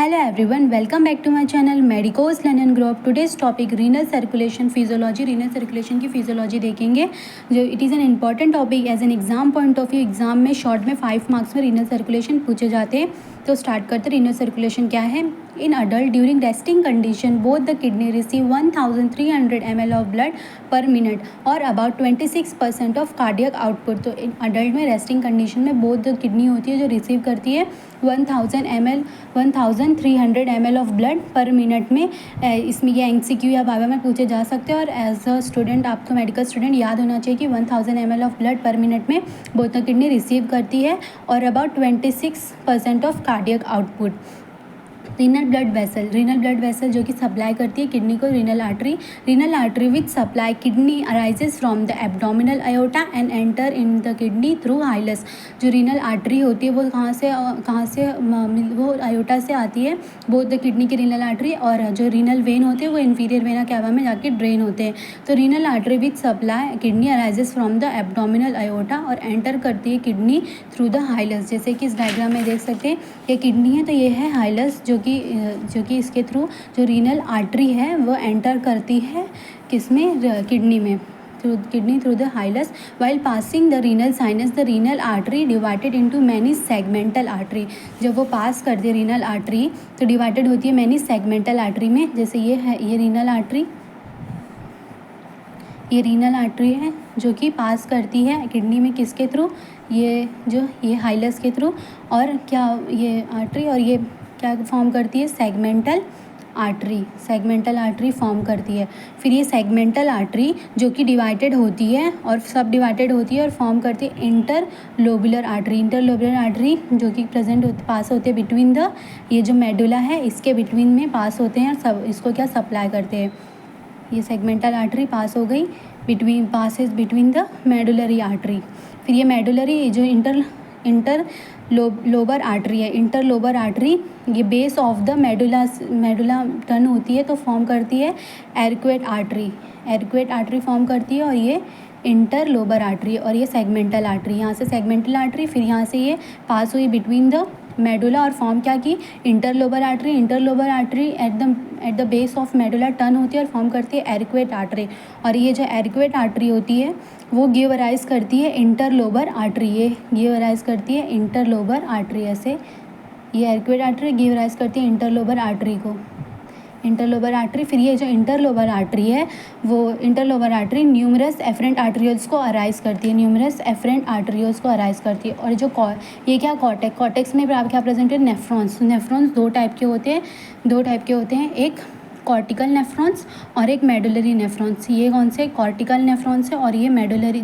Hello everyone, welcome back to my channel Medicos Learn and Grow Up. Today's topic renal circulation physiology. renal circulation की physiology देखेंगे जो it is an important topic as an exam point of view. Exam में short में 5 marks में renal circulation पूछे जाते हैं. तो स्टार्ट करते. रीनल सर्कुलेशन क्या है? In adult during resting condition both the kidney receive 1300 ml of blood per minute और अबाउट 26% ऑफ कार्डियक आउटपुट. तो इन अडल्ट में रेस्टिंग कंडीशन में बोथ द किडनी होती है जो रिसीव करती है 1300 ml of blood per minute में. इसमें ये MCQ या वाइवा में पूछे जा सकते हैं और एज अ स्टूडेंट आपको मेडिकल स्टूडेंट याद होना चाहिए कि 1000 ml of blood per minute में बोथ द किडनी रिसीव करती है और about 26% of cardiac output. Renal blood vessel जो कि सप्लाई करती है किडनी को. Renal artery which supply kidney arises from the abdominal aorta and enter in the kidney through hilus. जो रीनल आर्टरी होती है वो कहाँ से वो आयोटा से आती है बोथ द किडनी की रीनल आर्टरी, और जो रीनल वेन होते हैं वो इन्फीरियर वेना कैवा में जाके ड्रेन होते हैं. तो renal artery which supply kidney arises from the abdominal iota और एंटर करती है किडनी थ्रू द हाइलस. जैसे कि इस डायग्राम में देख सकते हैं ये किडनी है तो ये है हाइलस जो कि इसके थ्रू जो रीनल आर्टरी है वो एंटर करती है किसमें, किडनी में, through the hilus. While passing the renal sinus the renal artery divided into many segmental artery. जब वो पास करती है रीनल आर्टरी तो डिवाइडेड होती है मैनी सेगमेंटल आर्टरी में. जैसे ये है ये रीनल आर्टरी है जो कि पास करती है किडनी में किसके थ्रू, ये हाइलस के थ्रू. और क्या ये आर्टरी और ये क्या फॉर्म करती है, सेगमेंटल आर्टरी फॉर्म करती है. फिर ये सेगमेंटल आर्टरी जो कि डिवाइडेड होती है और सब डिवाइडेड होती है और फॉर्म करती है इंटरलोबुलर आर्टरी जो कि पास होते हैं बिटवीन द, ये जो मेडुला है इसके बिटवीन में पास होते हैं और सब इसको क्या सप्लाई करते हैं. ये सेगमेंटल आर्टरी पास हो गई passes between the medullary artery. फिर ये मेडुलरी जो इंटरलोबर आर्टरी ये base of the medulla turn होती है तो फॉर्म करती है एरिक्वेट आर्टरी फॉर्म करती है. और ये इंटरलोबर आर्टरी और ये सेगमेंटल आर्टरी. यहाँ से सेगमेंटल आर्टरी फिर यहाँ से ये पास हुई बिटवीन द मेडुला और फॉर्म क्या की, interlobar artery at the base of medulla turn होती है और फॉर्म करती है एरिक्वेट आर्टरी. और ये जो एरिक्वेट आर्टरी होती है वो गिव राइज करती है इंटरलोबर आर्टरी. ये गिव राइज करती है इंटरलोबर आर्टरी. ऐसे ये एरिक्वेट आर्टरी गिव राइज करती है इंटरलोबर आर्टरी. फिर ये जो इंटरलोबर आर्टरी है वो interlobar artery numerous efferent arterioles को अराइज करती है. और जो ये क्या कॉर्टेक्स में क्या प्रेजेंट है, नेफ्रॉन्स दो टाइप के होते हैं, एक कॉर्टिकल नेफ्रॉन्स और एक मेडुलरी नेफ्रॉन्स. ये कौन से कॉर्टिकल नेफ्रॉन्स है और ये मेडुलरी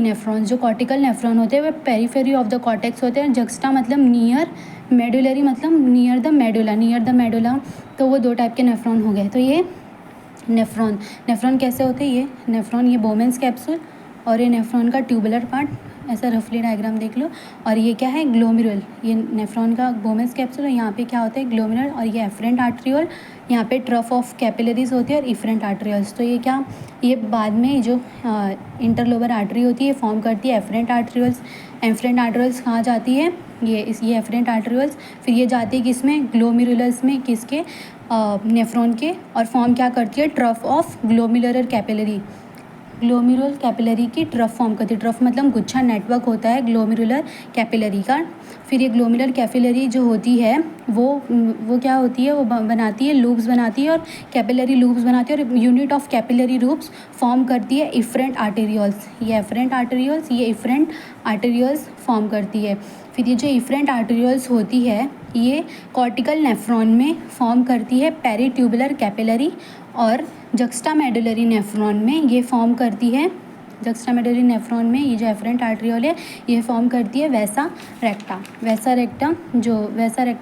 नेफ्रॉन्स. जो कॉर्टिकल नेफ्रॉन होते हैं वे पेरिफेरी ऑफ द कॉर्टेक्स होते हैं. जक्स्टा मतलब नियर, मेडुलरी मतलब नियर द मेडुला. तो वो दो टाइप के नेफ्रॉन हो गए. तो ये नेफ्रॉन कैसे होते हैं, ये बोमेंस कैप्सूल और ये नेफ्रॉन का ट्यूबुलर पार्ट. ऐसा रफली डायग्राम देख लो. और ये क्या है, ग्लोमेरुल. ये नेफ्रॉन का बोमेंस कैप्सूल और यहाँ पे क्या होता है, ग्लोमेरुल. और ये एफरेंट आर्टरियोल, यहाँ पे ट्रफ ऑफ कैपिलरीज होती है और इफरेंट आर्टरियोल्स. तो ये बाद में जो इंटरलोबर आर्टरी होती है फॉर्म करती है एफरेंट आर्टरियोल्स कहाँ जाती है, ये एफरेंट आर्टरियोल्स. फिर ये जाती है किसमें, ग्लोमेरुलस में, किसके, नेफ्रॉन के. और फॉर्म क्या करती है, ट्रफ ऑफ ग्लोमेरुलर कैपिलरी की ट्रफ फॉर्म करती है. ट्रफ मतलब गुच्छा नेटवर्क होता है ग्लोमेरुलर कैपिलरी का. फिर ये ग्लोमेरुलर कैपिलरी जो होती है वो क्या होती है, वो बनाती है लूप्स बनाती है और कैपिलरी लूप्स बनाती है और unit of capillary loops form करती है इफरेंट आर्टेरियोल्स. ये इफरेंट आर्टेरियोल्स फॉर्म करती है. फिर ये जो इफरेंट आर्टेरियोल्स होती है ये कॉर्टिकल नेफ्रॉन में फॉर्म करती है पेरीट्यूबुलर कैपिलरी और जक्स्टामेडुलरी नेफ्रॉन में ये फॉर्म करती है, जक्स्टामेडुलरी नेफ्रॉन में ये जो एफरेंट आर्टरियोल है ये फॉर्म करती है वैसा रेक्टा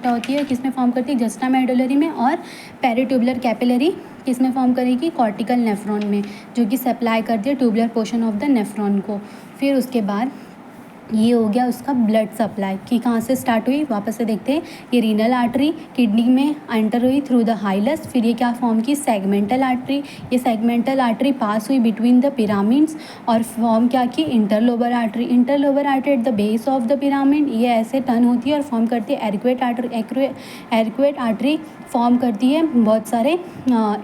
होती है किसमें फॉर्म करती है, जक्स्टामेडुलरी में. और पेरीट्यूबुलर कैपिलरी किसमें फॉर्म करेगी, कॉर्टिकल नेफ्रॉन में, जो कि सप्लाई करती है tubular portion of the nephron को. फिर उसके बाद ये हो गया उसका ब्लड सप्लाई कि कहाँ से स्टार्ट हुई, वापस से देखते हैं। ये रीनल आर्टरी किडनी में एंटर हुई थ्रू द हाइलस, फिर ये क्या फॉर्म की, सेगमेंटल आर्टरी। ये सेगमेंटल आर्टरी पास हुई बिटवीन द पिरामिड्स और फॉर्म क्या की, interlobar artery. Interlobar artery at the base of the pyramid, ये ऐसे टर्न होती है और फॉर्म करती है एरिक्वेट आर्टरी। एरिक्वेट आर्टरी फॉर्म करती है बहुत सारे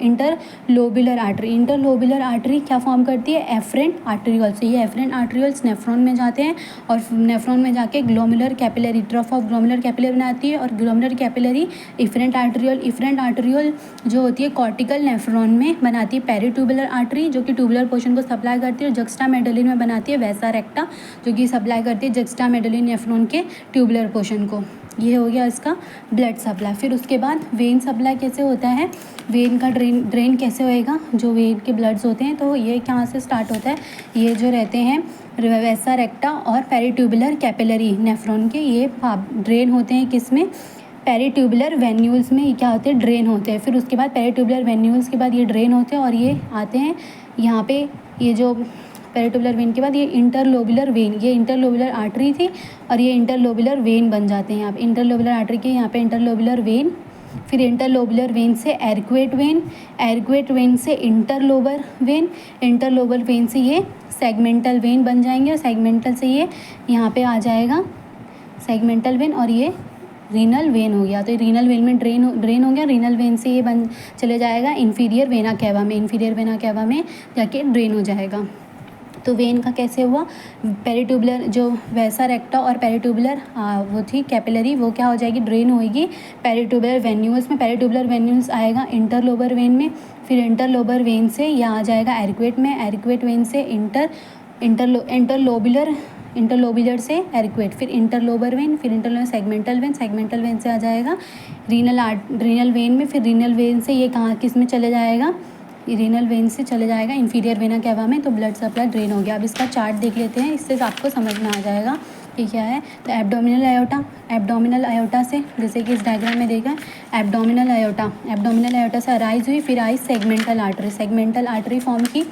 इंटरलोबुलर आर्टरी। इंटरलोबुलर आर्टरी क्या फॉर्म करती है, एफरेंट आर्टरियोल्स। ये एफरेंट आर्टरियोल्स नेफ्रॉन में जाते हैं और नेफ्रॉन में जाके glomerular capillary, trough of glomerular capillary बनाती है और ग्लोमुलर कैपिलरी इफरेंट आर्टरियोल। इफरेंट आर्टरियोल जो होती है कॉर्टिकल नेफ्रॉन में बनाती है पेरिट्यूबुलर आर्टरी जो कि ट्यूबुलर पोर्शन को सप्लाई करती है, और जक्स्टा मेडुलिन में बनाती है वैसा रेक्टा जो कि सप्लाई करती है जक्स्टा मेडुलिन नेफ्रॉन के ट्यूबुलर पोर्शन को। ये हो गया इसका ब्लड सप्लाई। फिर उसके बाद वेन सप्लाई कैसे होता है, वेन का ड्रेन कैसे होएगा, जो वेन के ब्लड्स होते हैं तो ये कहाँ से स्टार्ट होता है, ये जो रहते हैं वैसा रेक्टा और पेरिट्यूबुलर कैपिलरी नेफ्रॉन के, ये ड्रेन होते हैं किस में, पेरिट्यूबुलर वेन्यूल्स में। क्या होते हैं, ड्रेन होते हैं। फिर उसके बाद पेरिट्यूबुलर वेन्यूल्स के बाद ये ड्रेन होते हैं और ये आते हैं यहाँ पे, ये जो पेरिट्यूबुलर वेन के बाद ये इंटरलोबुलर वेन, ये इंटरलोबुलर आर्टरी थी और ये इंटरलोबुलर वेन बन जाते हैं यहाँ पे। इंटरलोबुलर आर्टरी के यहाँ पे इंटरलोबुलर वेन, फिर इंटरलोबुलर वेन से एरिक्वेट वेन, एरिक्वेट वेन से इंटरलोबर वेन, इंटरलोबर वेन से ये सेगमेंटल वेन बन जाएंगे और सेगमेंटल से ये यहाँ पे आ जाएगा सेगमेंटल वेन और ये रीनल वेन हो गया। तो रीनल वेन में ड्रेन हो गया, रीनल वेन से ये बन चले जाएगा इंफीरियर वेना कैवा में, इंफीरियर वेना कैवा में जाके ड्रेन हो जाएगा। तो वेन का कैसे हुआ, पेरिट्यूबुलर जो वैसा रेक्टा और पेरिट्यूबुलर वो थी कैपिलरी, वो क्या हो जाएगी, ड्रेन होएगी पेरिट्यूबुलर वेन्यूल्स में। पेरिट्यूबुलर वेन्यूल्स आएगा इंटरलोबर वेन में, फिर इंटरलोबर वेन से यह आ जाएगा एरिक्वेट में, एरिक्वेट वेन से इंटरलोबुलर से एरिक्वेट, फिर इंटरलोबर वेन, फिर interlobar segmental when, segmental when से आ जाएगा रीनल वेन में, फिर रीनल वेन से ये कहाँ किस में चले जाएगा, रीनल वेन से चले जाएगा इंफीरियर वेना कैवा में। तो ब्लड सप्लाई ड्रेन हो गया। अब इसका चार्ट देख लेते हैं, इससे आपको समझ में आ जाएगा कि क्या है। तो एब्डोमिनल आयोटा से, जैसे कि इस डायग्राम में देखा, एब्डोमिनल आयोटा से अराइज हुई, फिर आई सेगमेंटल आर्टरी फॉर्म की,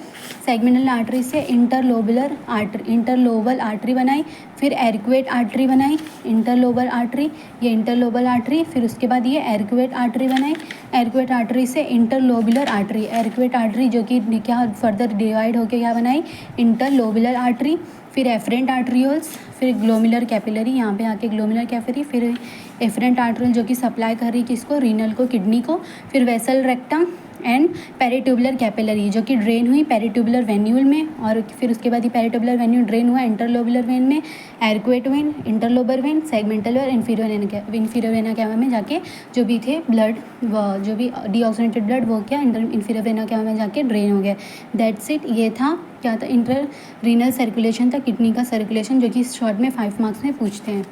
सेगमेंटल आर्टरी से इंटरलोबल आर्टरी बनाई, फिर एरिक्वेट आर्टरी बनाई, इंटरलोबल आर्टरी, ये इंटरलोबल आर्टरी, फिर उसके बाद ये एरिक्वेट आर्टरी बनाई, एरिक्वेट आर्टरी से इंटरलोबुलर आर्टरी, एरिक्वेट आर्टरी जो कि क्या फर्दर डिवाइड होकर क्या बनाई, इंटरलोबुलर आर्टरी, फिर एफरेंट आर्टरियोल्स, फिर ग्लोमुलर कैपिलरी, यहाँ पे आके ग्लोमुलर कैपिलरी, फिर एफरेंट आर्टरियल जो कि सप्लाई कर रही किसको, रीनल को, किडनी को, फिर vessel rectum and peritubular capillary जो कि ड्रेन हुई पेरिट्यूबुलर वेन्यूल में, और फिर उसके बाद ही पेरिट्यूबुलर वेन्यूल ड्रेन हुआ इंटरलोबुलर वेन में, arcuate vein, interlobar vein, segmental vein, inferior vena cava में जाके जो भी थे ब्लड, जो भी डीऑक्सीजनेटेड ब्लड वो क्या इंफीरियर वेना कैवा में जाके ड्रेन हो गया। That's it. ये था क्या था, इंटर रीनल सर्कुलेशन था, किडनी का सर्कुलेशन, जो कि शॉर्ट में 5 मार्क्स में पूछते हैं।